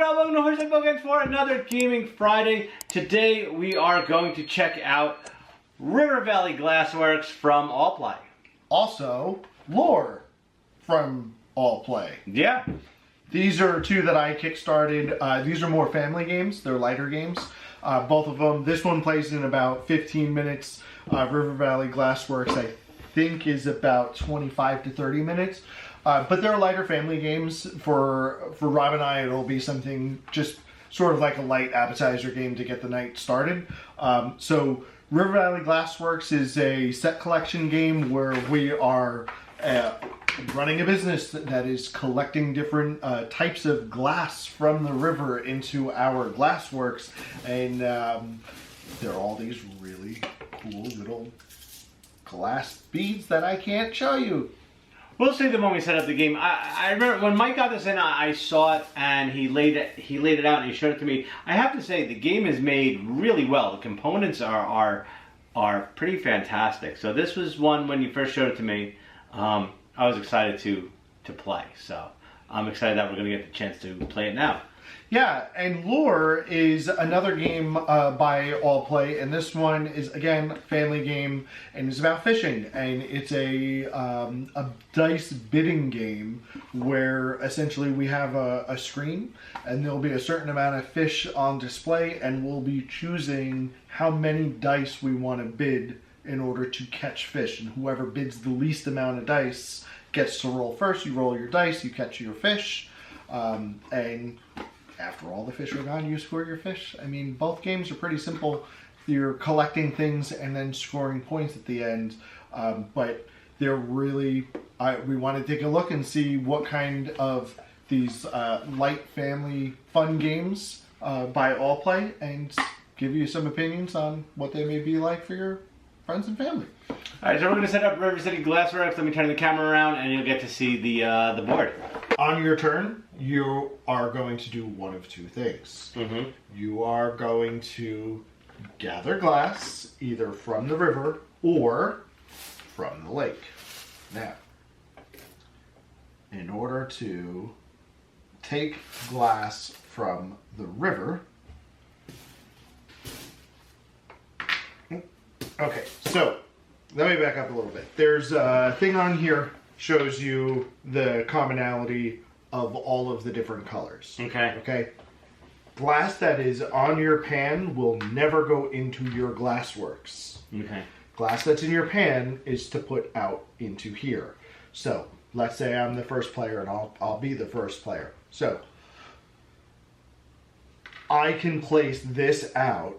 y'all? Welcome to Horsehead Bookends for another Gaming Friday. Today we are going to check out River Valley Glassworks from AllPlay. Also, Lore from AllPlay. Yeah. These are two that I kickstarted. These are more family games. They're lighter games. Both of them. This one plays in about 15 minutes. River Valley Glassworks, I think, is about 25 to 30 minutes. But they're lighter family games. For Rob and I, it'll be something just sort of like a light appetizer game to get the night started. So River Valley Glassworks is a set collection game where we are running a business that is collecting different types of glass from the river into our glassworks. And there are all these really cool little glass beads that I can't show you. We'll see them when we set up the game. I remember when Mike got this in, I saw it and he laid it out and he showed it to me. I have to say the game is made really well. The components are pretty fantastic. So this was one when you first showed it to me. I was excited to play. So I'm excited that we're going to get the chance to play it now. Yeah, and Lure is another game by AllPlay, and this one is, again, family game, and it's about fishing, and it's a dice bidding game where essentially we have a screen, and there'll be a certain amount of fish on display, and we'll be choosing how many dice we want to bid in order to catch fish, and whoever bids the least amount of dice gets to roll first. You roll your dice, you catch your fish, and after all the fish are gone, you score your fish. I mean, both games are pretty simple. You're collecting things and then scoring points at the end. But they're really, we want to take a look and see what kind of these light family fun games by AllPlay and give you some opinions on what they may be like for your friends and family. All right, so we're going to set up River City Glassworks. Let me turn the camera around and you'll get to see the board. On your turn, you are going to do one of two things. Mm-hmm. You are going to gather glass either from the river or from the lake. Now, in order to take glass from the river, okay, so let me back up a little bit. There's a thing on here shows you the commonality of all of the different colors. Okay. Okay. Glass that is on your pan will never go into your glassworks. Okay. Glass that's in your pan is to put out into here. So let's say I'm the first player and I'll be the first player. So I can place this out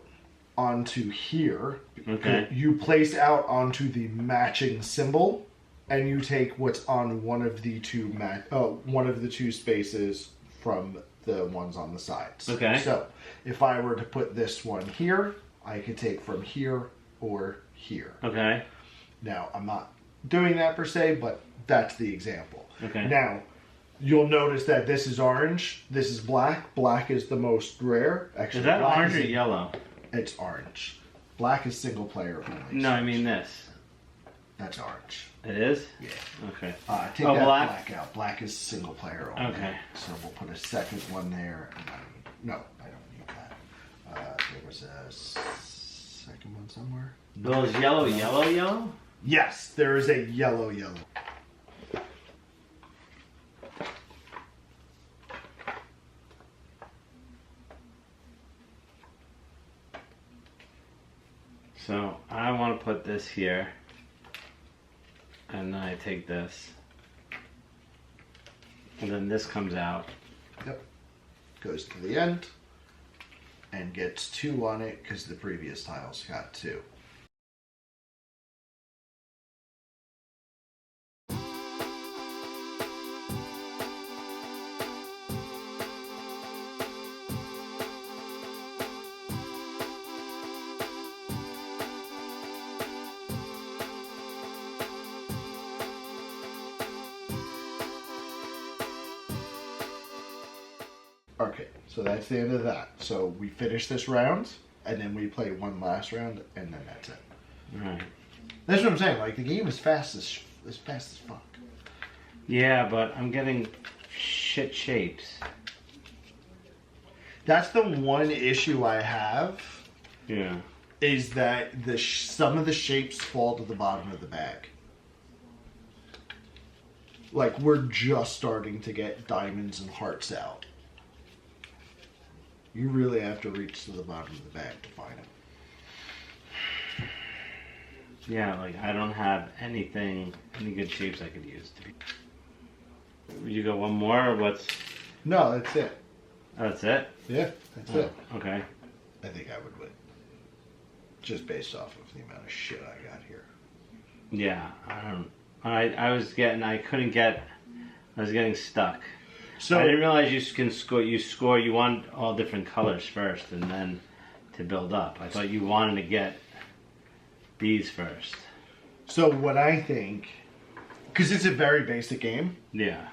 onto here. Okay. You place out onto the matching symbol, and you take what's on one of the two spaces from the ones on the sides. Okay. So if I were to put this one here, I could take from here or here. Okay. Now I'm not doing that per se, but that's the example. Okay. Now you'll notice that this is orange, this is black. Black is the most rare. Actually, is that black orange or yellow? It's orange. Black is single player only. No, I mean this. That's orange. It is? Yeah. Okay. Take that black out. Black is single player only. Okay. So we'll put a second one there. And no, I don't need that. There was a second one somewhere. Those yellow? Yes, there is a yellow. So I want to put this here. And then I take this. And then this comes out. Yep. Goes to the end. And gets 2 on it because the previous tiles got 2. Okay, so that's the end of that. So we finish this round, and then we play one last round, and then that's it. Right. That's what I'm saying. Like, the game is fast as fuck. Yeah, but I'm getting shit shapes. That's the one issue I have. Yeah. Is that some of the shapes fall to the bottom of the bag. Like, we're just starting to get diamonds and hearts out. You really have to reach to the bottom of the bag to find it. Yeah, like, I don't have any good shapes I could use. You go one more, or what's... No, that's it. Oh, that's it? Yeah, that's it. Okay. I think I would win. Just based off of the amount of shit I got here. Yeah, I was getting stuck. So I didn't realize you can score. You want all different colors first, and then to build up. I thought you wanted to get these first. So what I think, because it's a very basic game. Yeah.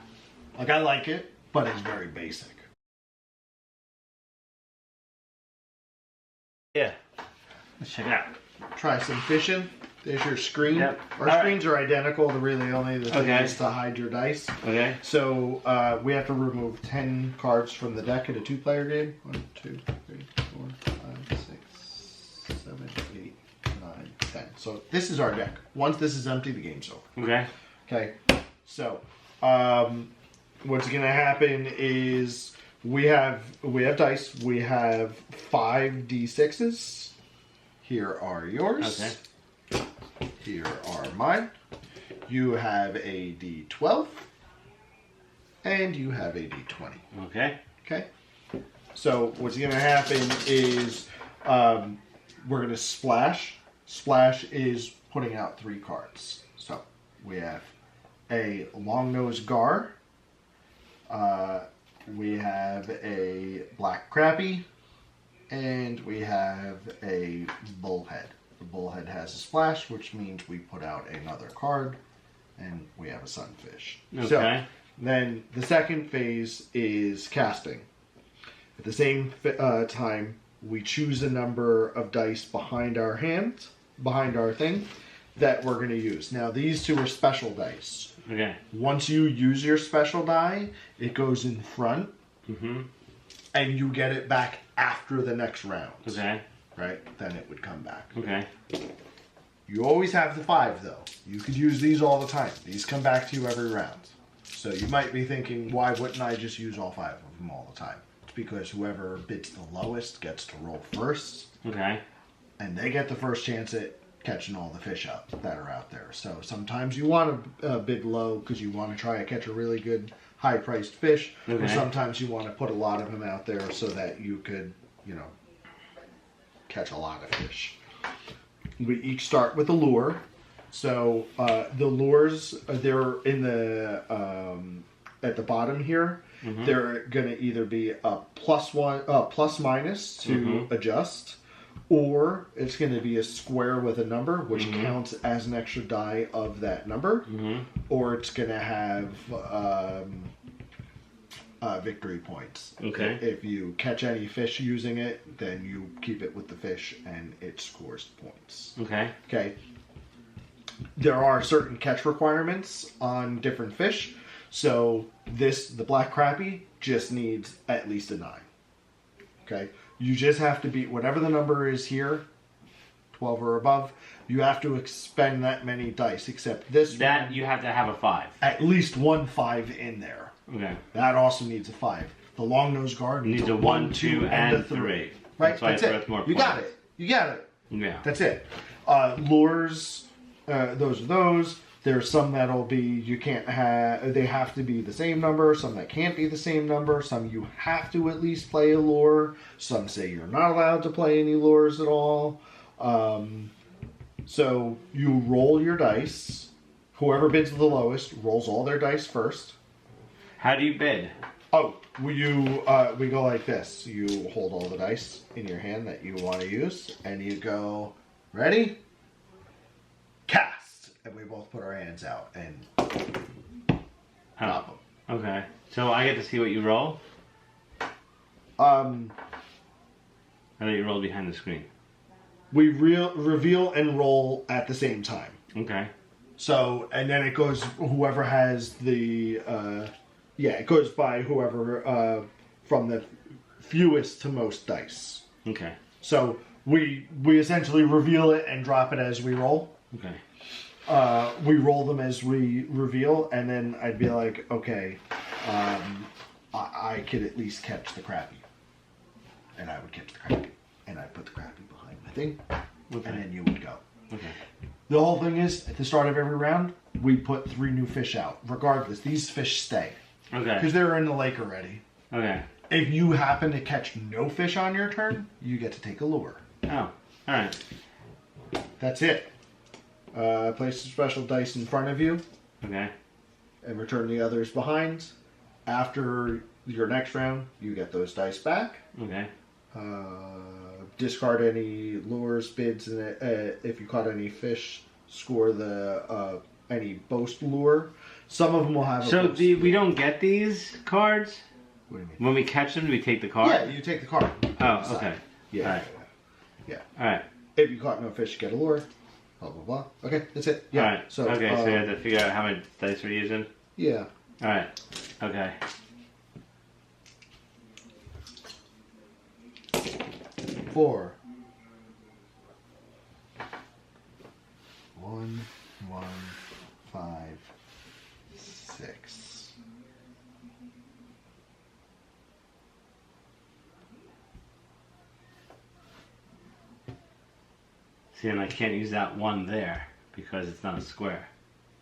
Like, I like it, but it's very basic. Yeah. Let's check it out. Try some fishing. There's your screen. Yep. Our screens are identical. The really only the thing Okay. is to hide your dice. Okay. So we have to remove 10 cards from the deck in a 2-player game. 1, 2, 3, 4, 5, 6, 7, 8, 9, 10. So this is our deck. Once this is empty, the game's over. Okay. Okay. So what's going to happen is we have dice. We have 5 D6s. Here are yours. Okay. Here are mine. You have a D12. And you have a D20. Okay. Okay? So what's going to happen is we're going to splash. Splash is putting out 3 cards. So we have a long-nosed gar. We have a black crappie. And we have a bullhead. The bullhead has a splash, which means we put out another card, and we have a sunfish. Okay. So then the second phase is casting. At the same time, we choose a number of dice behind our hand, behind our thing, that we're going to use. Now, these 2 are special dice. Okay. Once you use your special die, it goes in front, and you get it back after the next round. Okay. Right? Then it would come back. Okay. You always have the 5, though. You could use these all the time. These come back to you every round. So you might be thinking, why wouldn't I just use all 5 of them all the time? It's because whoever bids the lowest gets to roll first. Okay. And they get the first chance at catching all the fish up that are out there. So sometimes you want to bid low because you want to try to catch a really good high-priced fish. Okay. Or sometimes you want to put a lot of them out there so that you could, catch a lot of fish. We each start with a lure. So the lures, they're in the at the bottom here. They're going to either be a plus minus to adjust, or it's going to be a square with a number, which counts as an extra die of that number, or it's going to have victory points. Okay. If you catch any fish using it, then you keep it with the fish and it scores points. Okay. Okay. There are certain catch requirements on different fish. So the black crappie just needs at least a 9. Okay. You just have to beat whatever the number is here, 12 or above. You have to expend that many dice, except this That one, you have to have a 5. at least 1 5 in there. Okay. That also needs a 5. The long-nosed guard Needs a 1, 2, and a 3. Right, That's why that's it's worth more it. You got points. it. You got it. Yeah. That's it. Lures, those are those. There's some that'll be, you can't have, they have to be the same number. Some that can't be the same number. Some you have to at least play a lure. Some say you're not allowed to play any lures at all. So you roll your dice. Whoever bids the lowest rolls all their dice first. How do you bid? Oh, we go like this. You hold all the dice in your hand that you want to use, and you go, ready? Cast! And we both put our hands out and drop them. Okay. So I get to see what you roll? I thought you rolled behind the screen. We reveal and roll at the same time. Okay. So, and then it goes, whoever has the... it goes by whoever from the fewest to most dice. Okay. So we essentially reveal it and drop it as we roll. Okay. We roll them as we reveal, and then I'd be like, okay, I could at least catch the crappie. And I would catch the crappie. And I'd put the crappie behind my thing. Okay. And then you would go. Okay. The whole thing is, at the start of every round, we put 3 new fish out. Regardless, these fish stay. Okay. Because they're in the lake already. Okay. If you happen to catch no fish on your turn, you get to take a lure. Oh, alright. That's it. Place a special dice in front of you. Okay. And return the others behind. After your next round, you get those dice back. Okay. Discard any lures, bids, and if you caught any fish, score the any boast lure. Some of them will have. So we don't get these cards. What do you mean? When we catch them, do we take the card? Yeah, you take the card. Oh, okay. Yeah. All right. Yeah. All right. If you caught no fish, you get a lure. Blah blah blah. Okay, that's it. Yeah. All right. So okay, so you have to figure out how many dice we're using. Yeah. All right. Okay. Four. 1, 1, 5, 6. See, and I can't use that one there because it's not a square.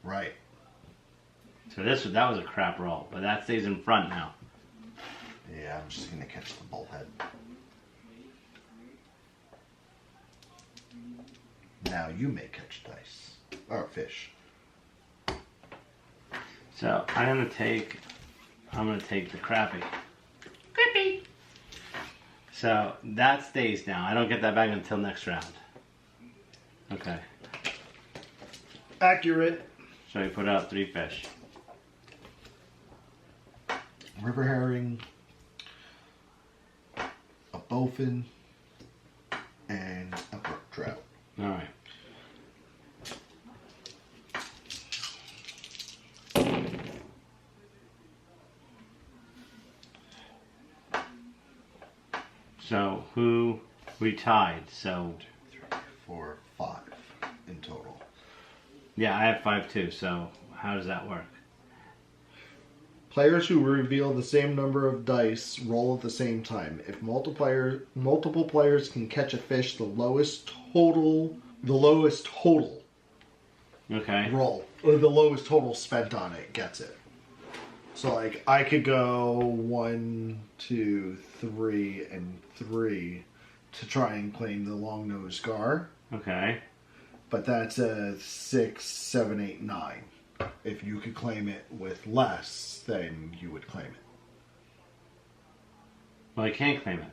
Right. So that was a crap roll, but that stays in front now. Yeah, I'm just gonna catch the bullhead. Now you may catch dice or fish. So I'm gonna take the crappie. Crappie. So that stays now. I don't get that back until next round. Okay. Accurate. So we put out 3 fish. River herring, a bowfin, and a brook trout. All right. So we tied. So 2, 3, 4, 5 in total. yeah, I have 5 too. So how does that work? Players who reveal the same number of dice roll at the same time. If multiple players can catch a fish, the lowest total Okay. roll, or the lowest total spent on it gets it. So like I could go 1, 2, 3, and 3 to try and claim the long-nosed gar. Okay. But that's a 6, 7, 8, 9. If you could claim it with less, then you would claim it. Well, I can't claim it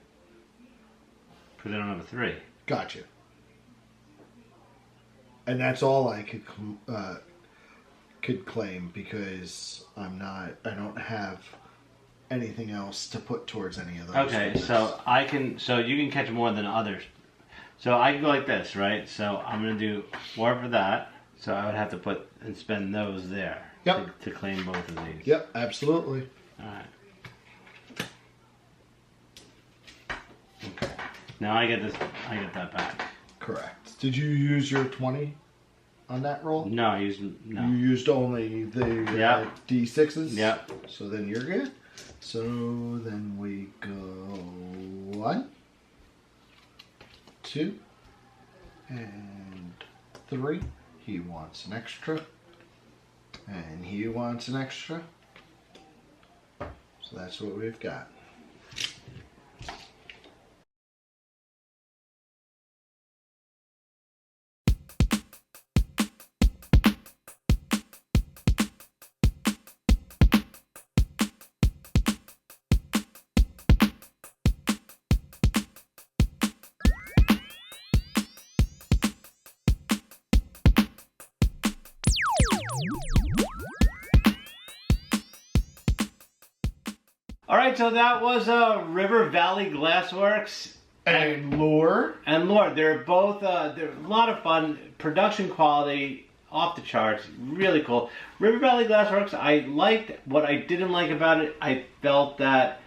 because I don't have a 3. Gotcha. And that's all I could claim because I don't have anything else to put towards any of those. Okay, things. so you can catch more than others. So I can go like this, right? So I'm gonna do 4 for that. So I would have to put and spend those there. Yep. To claim both of these. Yep, absolutely. All right. Okay. Now I get that back. Correct. Did you use your 20 on that roll? No, I used no. You used only the D6s? Yep. So then you're good. So then we go 1, 2, and 3. He wants an extra. And he wants an extra. So that's what we've got. All right, so that was River Valley Glassworks And Lure. and Lord. They're both they're a lot of fun. Production quality off the charts, really cool. River Valley Glassworks, I liked. What I didn't like about it, I felt that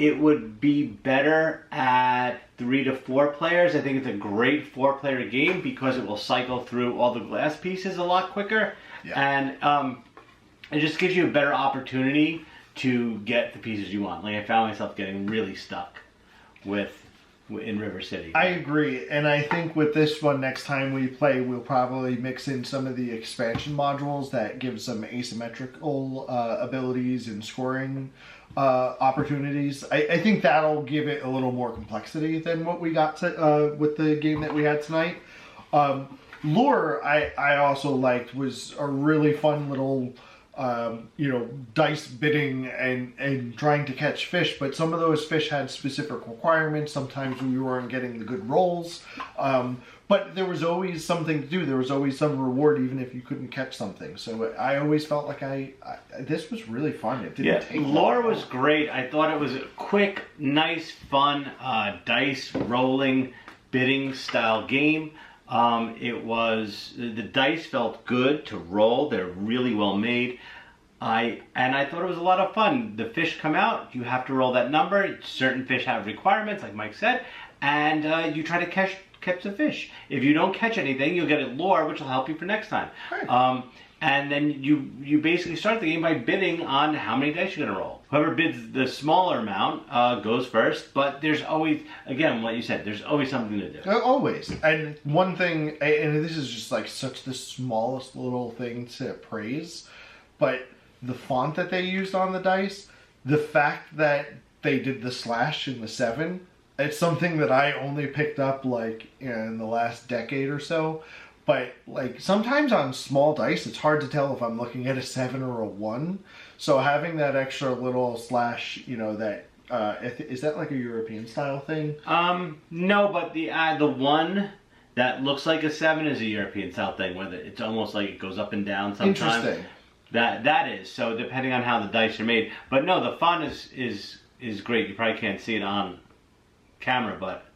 it would be better at 3 to 4 players. I think it's a great 4-player game because it will cycle through all the glass pieces a lot quicker. Yeah. And it just gives you a better opportunity to get the pieces you want. Like I found myself getting really stuck in River City. I agree, and I think with this one, next time we play, we'll probably mix in some of the expansion modules that give some asymmetrical abilities and scoring opportunities. I think that'll give it a little more complexity than what we got with the game that we had tonight. Lure, I also liked, was a really fun little dice bidding and trying to catch fish, but some of those fish had specific requirements. Sometimes we weren't getting the good rolls, but there was always something to do. There was always some reward, even if you couldn't catch something. So I always felt like this was really fun. It didn't take long. Lore was great. I thought it was a quick, nice, fun dice rolling bidding style game. The dice felt good to roll. They're really well made. I thought it was a lot of fun. The fish come out, you have to roll that number. Certain fish have requirements, like Mike said, and you try to catch the fish. If you don't catch anything, you'll get a lure, which will help you for next time. Right. And then you basically start the game by bidding on how many dice you're going to roll. Whoever bids the smaller amount goes first, but there's always, again, what you said, there's always something to do. Always. And one thing, and this is just like such the smallest little thing to praise, but the font that they used on the dice, the fact that they did the slash in the 7, it's something that I only picked up like in the last decade or so. But like sometimes on small dice, it's hard to tell if I'm looking at a 7 or a 1. So having that extra little slash, that is that like a European style thing? No, but the 1 that looks like a 7 is a European style thing, where it's almost like it goes up and down sometimes. Interesting. That is, so depending on how the dice are made. But no, the font is great. You probably can't see it on camera, but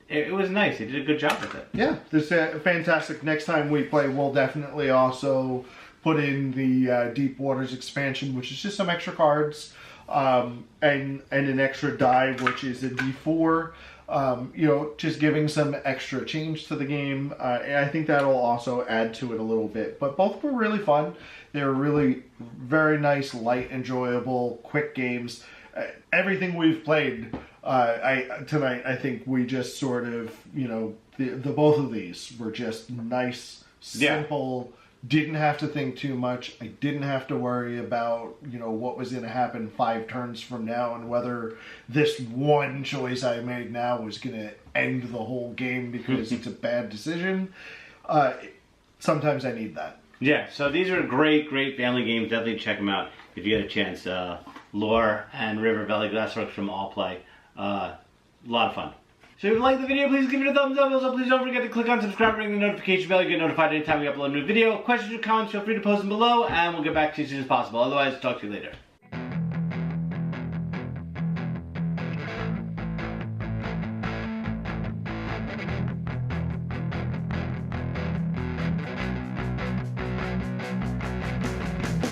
it was nice. They did a good job with it. Yeah, this is fantastic. Next time we play, we'll definitely also put in the Deep Waters expansion, which is just some extra cards and an extra die, which is a D4. Just giving some extra change to the game. And I think that'll also add to it a little bit. But both were really fun. They were really very nice, light, enjoyable, quick games. Everything we've played tonight, I think we just sort of, the both of these were just nice, simple. Yeah. Didn't have to think too much. I didn't have to worry about, what was going to happen 5 turns from now and whether this one choice I made now was going to end the whole game because it's a bad decision. Sometimes I need that. Yeah, so these are great family games. Definitely check them out if you get a chance. Lore and River Valley Glassworks from AllPlay. A lot of fun. So if you like the video, please give it a thumbs up. Also, please don't forget to click on subscribe, ring the notification bell. You get notified anytime we upload a new video. Questions or comments, feel free to post them below, and we'll get back to you as soon as possible. Otherwise, talk to you later.